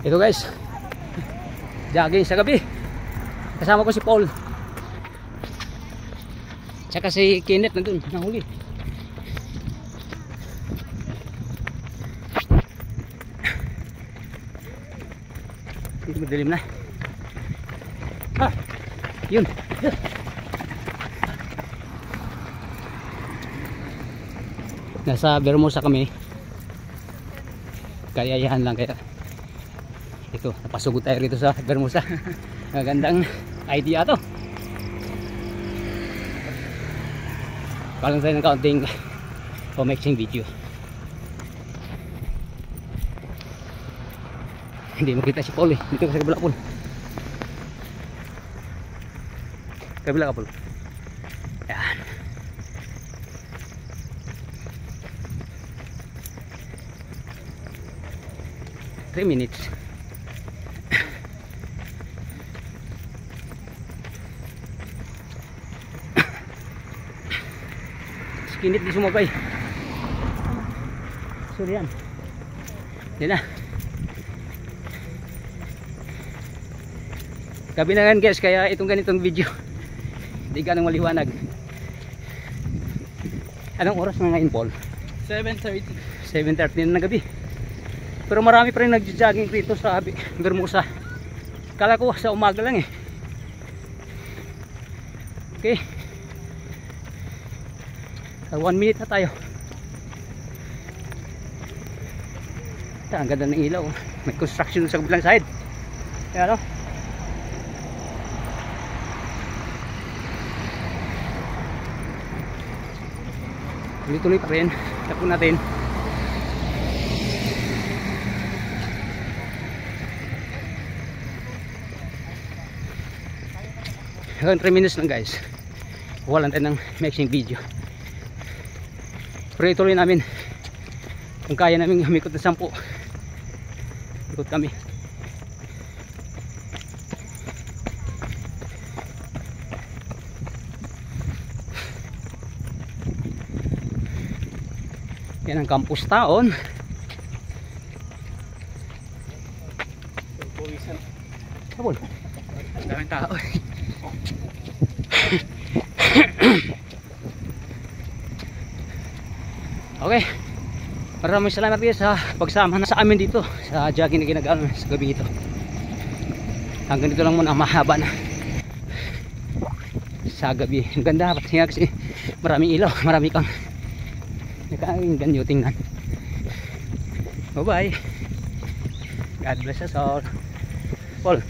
Ito guys, jogging sa gabi. Kasama ko si Paul. Tsaka si Kenneth nandun, nahuli. Hindi madilim na. Yun. Nasa Vermosa kami. Kayayahan lang kaya. Ito, napasugod tayo rito sa Vermosa. Magandang idea to. Kalang tayo ng kaunting pamexing video. Hindi makita si Paul eh. Dito ka sa kabila, Paul. Kabila ka, Paul. Yan. Three minutes. Kinit di sumabay. Sorry yan. Yan na. Gabi na yan guys, kaya itong ganitong video hindi ganang maliwanag. Anong oras na ngayon, Paul? 7:30. 7:30 na ng gabi. Pero marami pa rin nag-jogging rito sa Vermosa. Kala ko sa umaga lang eh. Okay. 1 minute na tayo. Ang ganda ng ilaw. May construction sa kabilang side. Kaya ano? Tuloy-tuloy pa rin. Tapos natin. Hanggang 3 minutes lang guys. Walan tayo ng mixing video. Pero ituloy namin. Kung kaya namin humikot na 10, ikot kami. Yan ang campus taon. Sabol. Ang daming tao. Okay, maraming salamat guys sa pagsama na sa amin dito sa jogging na ginagawa sa gabi ito. Hanggang dito lang muna, mahaba na sa gabi. Ang ganda kasi maraming ilaw, marami kang nakainggan nyo tingnan. Bye bye, God bless us all. Paul.